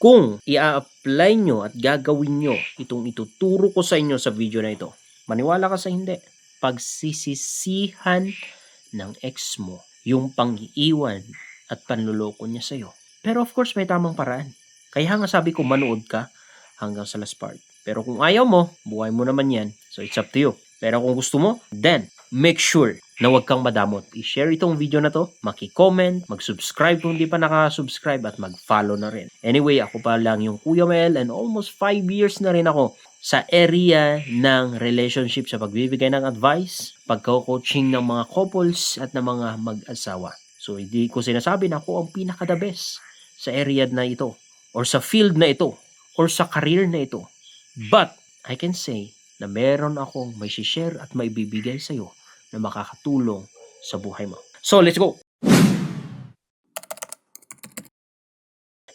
Kung i-apply nyo at gagawin nyo itong ituturo ko sa inyo sa video na ito, maniwala ka sa hindi, pagsisisihan ng ex mo yung pang-iiwan at panluloko niya sa'yo. Pero of course, may tamang paraan. Kaya nga sabi ko, manood ka hanggang sa last part. Pero kung ayaw mo, buhay mo naman yan. So it's up to you. Pero kung gusto mo, then make sure na huwag kang madamot. I-share itong video na to, maki-comment, mag-subscribe kung di pa nakasubscribe at mag-follow na rin. Anyway, ako pa lang yung Kuya Mel and almost 5 years na rin ako sa area ng relationship sa pagbibigay ng advice, pagko-coaching ng mga couples at ng mga mag-asawa. So hindi ko sinasabi na ako ang pinaka-the best sa area na ito or sa field na ito or sa career na ito. But I can say na meron akong may share at may bibigay sa'yo na makakatulong sa buhay mo. So let's go!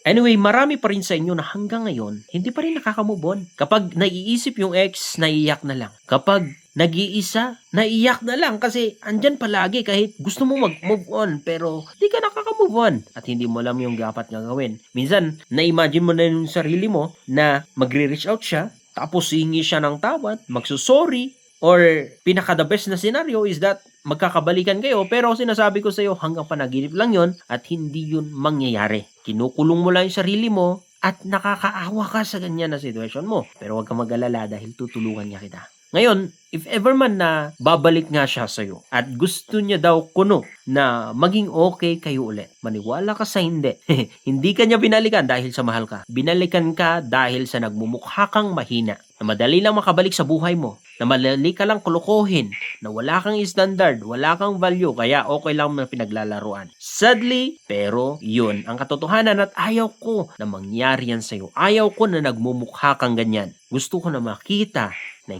Anyway, marami pa rin sa inyo na hanggang ngayon, hindi pa rin nakaka-move on. Kapag naiisip yung ex, naiiyak na lang. Kapag nag-iisa, naiiyak na lang kasi andyan palagi kahit gusto mo mag-move on pero di ka nakaka-move on at hindi mo alam yung dapat nga gawin. Minsan, na-imagine mo na yung sarili mo na magre-reach out siya, tapos hihingi siya ng tawad, magsusorry, or pinaka-the best na scenario is that magkakabalikan kayo pero sinasabi ko sa iyo hanggang panaginip lang yon at hindi yun mangyayari. Kinukulong mo lang yung sarili mo at nakakaawa ka sa ganyan na sitwasyon mo. Pero huwag kang mag-alala dahil tutulungan niya kita. Ngayon, if ever man na babalik nga siya sa'yo at gusto niya daw kuno na maging okay kayo ulit, maniwala ka sa hindi. Hindi ka niya binalikan dahil sa mahal ka. Binalikan ka dahil sa nagmumukha kang mahina, na madali lang makabalik sa buhay mo, na madali ka lang kulukuhin, na wala kang standard, wala kang value, kaya okay lang na pinaglalaruan. Sadly, pero yun ang katotohanan at ayaw ko na mangyari yan sa'yo. Ayaw ko na nagmumukha kang ganyan. Gusto ko na makita na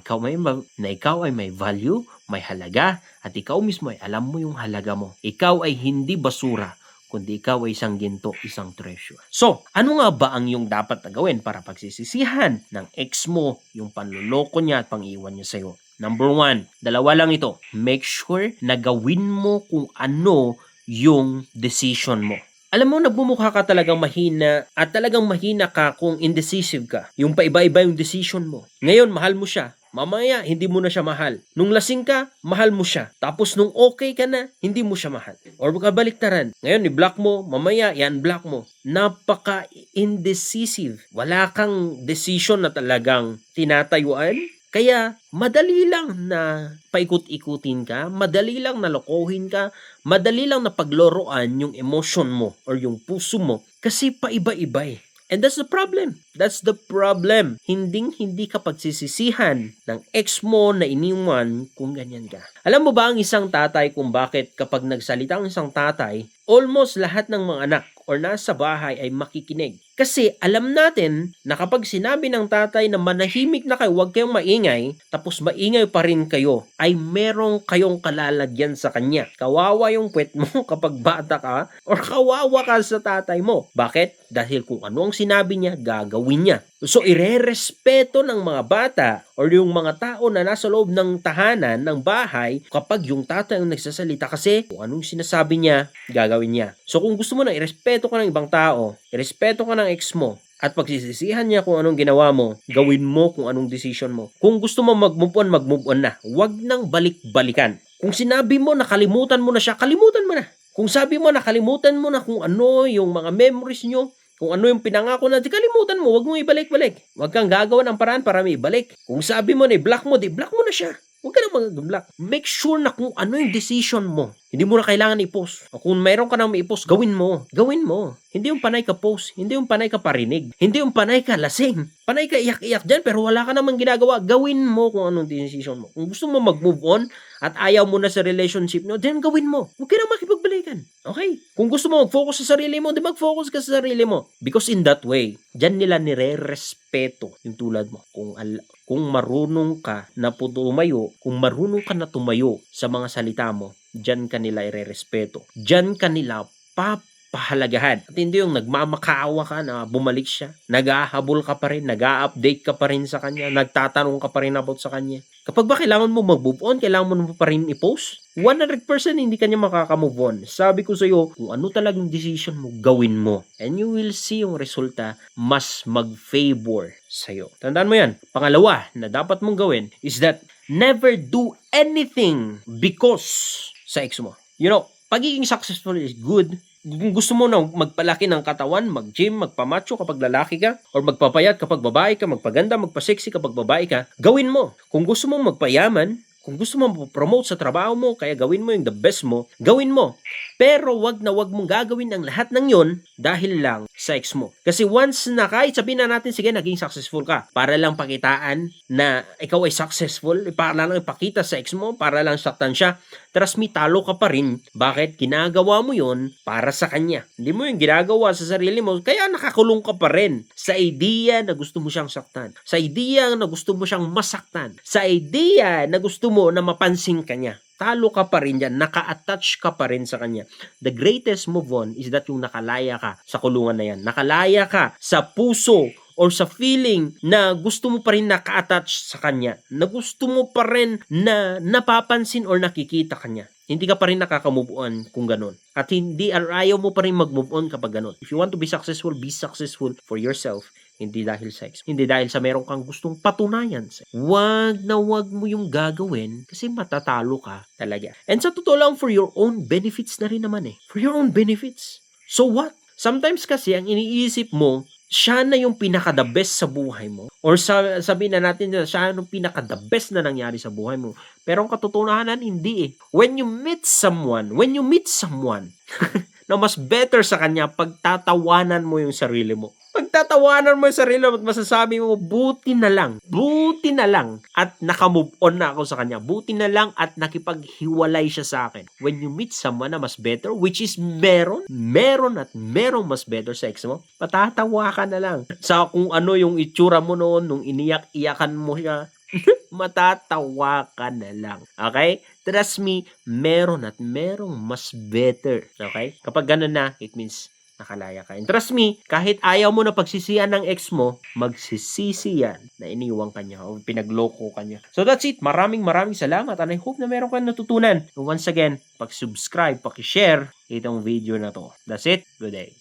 ikaw ay may value, may halaga, at ikaw mismo ay alam mo yung halaga mo. Ikaw ay hindi basura, kundi ikaw ay isang ginto, isang treasure. So, ano nga ba ang yung dapat na gawin para pagsisisihan ng ex mo yung panluloko niya at pang-iwan niya sa'yo? Number 1, dalawa lang ito. Make sure na gawin mo kung ano yung decision mo. Alam mo, nagmumukha ka talagang mahina at talagang mahina ka kung indecisive ka. Yung paiba-iba yung decision mo. Ngayon, mahal mo siya. Mamaya, hindi mo na siya mahal. Nung lasing ka, mahal mo siya. Tapos nung okay ka na, hindi mo siya mahal. Or kabaliktaran. Ngayon, i-block mo. Mamaya, i-unblock mo. Napaka-indecisive. Wala kang decision na talagang tinatayuan. Kaya, madali lang na paikot-ikutin ka, madali lang na lokohin ka, madali lang na pagloroan yung emotion mo or yung puso mo kasi paiba-iba eh. And that's the problem. That's the problem. Hindi ka pagsisisihan ng ex mo na iniwan kung ganyan ka. Alam mo ba ang isang tatay kung bakit kapag nagsalita ang isang tatay, almost lahat ng mga anak or nasa bahay ay makikinig? Kasi alam natin na kapag sinabi ng tatay na manahimik na kayo, huwag kayong maingay, tapos maingay pa rin kayo, ay merong kayong kalalagyan sa kanya. Kawawa yung puwet mo kapag bata ka or kawawa ka sa tatay mo. Bakit? Dahil kung ano ang sinabi niya, gagawin niya. So, irerespeto ng mga bata or yung mga tao na nasa loob ng tahanan, ng bahay, kapag yung tatay ang nagsasalita kasi kung anong sinasabi niya, gagawin niya. So, kung gusto mo na irespeto ka ng ibang tao, irespeto ka ng ex mo, at pagsisisihan niya kung anong ginawa mo, gawin mo kung anong decision mo. Kung gusto mo mag-move on na. Huwag nang balik-balikan. Kung sinabi mo na kalimutan mo na siya, kalimutan mo na. Kung sabi mo na kalimutan mo na kung ano yung mga memories nyo, kung ano yung pinangako na, di kalimutan mo, huwag mo ibalik-balik. Huwag kang gagawa ng paraan para may ibalik. Kung sabi mo na i-block mo, di-block mo na siya. Huwag ka na mag-block. Make sure na kung ano yung decision mo. Hindi mo na kailangan i-post. O kung mayroon ka nang i-post, gawin mo. Gawin mo. Hindi yung panay ka post. Hindi yung panay ka parinig. Hindi yung panay ka lasing. Panay ka iyak-iyak dyan pero wala ka namang ginagawa. Gawin mo kung anong decision mo. Kung gusto mo mag-move on at ayaw mo na sa relationship nyo, then gawin mo. Huwag ka na makipagbalikan. Okay? Kung gusto mo mag-focus sa sarili mo, di mag-focus ka sa sarili mo. Because in that way, dyan nila nire-respeto yung tulad mo. Kung marunong ka na tumayo, kung marunong ka na tumayo sa mga salita mo, dyan ka nila ire-respeto. Dyan ka nila pahalagahan. At hindi yung nagmamakaawa ka na bumalik siya. Nag-ahabol ka pa rin, nag-a-update ka pa rin sa kanya, nagtatanong ka pa rin about sa kanya. Kapag ba kailangan mo mag-move on, kailangan mo pa rin i-post? 100% hindi ka niya makakamove on. Sabi ko sa'yo, kung ano talagang decision mo, gawin mo. And you will see yung resulta mas mag-favor sa'yo. Tandaan mo yan. Pangalawa na dapat mong gawin is that never do anything because sa ex mo. You know, pagiging successful is good. Kung gusto mo na magpalaki ng katawan, mag-gym, magpamacho kapag lalaki ka, or magpapayat kapag babae ka, magpaganda, magpa-sexy kapag babae ka, gawin mo. Kung gusto mo magpayaman, kung gusto mo promote sa trabaho mo, kaya gawin mo yung the best mo, gawin mo. Pero wag na wag mong gagawin ang lahat ng yon dahil lang sa ex mo. Kasi once na kahit sabihin na natin, sige, naging successful ka, para lang pakitaan na ikaw ay successful, para lang ipakita sa ex mo, para lang saktan siya, trust me, talo ka pa rin. Bakit? Ginagawa mo yon para sa kanya. Hindi mo yung ginagawa sa sarili mo, kaya nakakulong ka pa rin sa idea na gusto mo siyang saktan. Sa idea na gusto mo siyang masaktan. Sa idea na gusto mo na mapansin ka niya. Talo ka pa rin yan, naka-attach ka pa rin sa kanya. The greatest move on is that yung nakalaya ka sa kulungan na yan. Nakalaya ka sa puso or sa feeling na gusto mo pa rin naka-attach sa kanya. Na gusto mo pa rin na napapansin or nakikita kanya. Hindi ka pa rin nakaka-move on kung ganun. At hindi, ayaw mo pa rin mag-move on kapag ganun. If you want to be successful for yourself. Hindi dahil sa ex. Hindi dahil sa meron kang gustong patunayan. Wag na wag mo yung gagawin kasi matatalo ka talaga. And sa totoo lang, for your own benefits na rin naman eh. For your own benefits. So what? Sometimes kasi ang iniisip mo, siya na yung pinaka-the best sa buhay mo. Or sabihin na natin na siya yung pinaka-the best na nangyari sa buhay mo. Pero ang katotohanan, hindi eh. When you meet someone na mas better sa kanya, pagtatawanan mo yung sarili mo. Pagtatawanan mo yung sarili mo at masasabi mo, buti na lang at nakamove on na ako sa kanya. Buti na lang at nakipaghiwalay siya sa akin. When you meet someone na mas better, which is meron at merong mas better sa ex mo, patatawa ka na lang. Sa kung ano yung itsura mo noon, nung iniyak-iyakan mo siya, matatawa ka na lang. Okay? Trust me, meron at merong mas better. Okay? Kapag ganun na, it means nakalaya ka. And trust me, kahit ayaw mo na pagsisiyan ng ex mo, magsisisi yan na iniwang kanya o pinagloko kanya. So that's it. Maraming salamat and I hope na meron kang natutunan. And once again, pag-subscribe, pag-share itong video na to. That's it. Good day.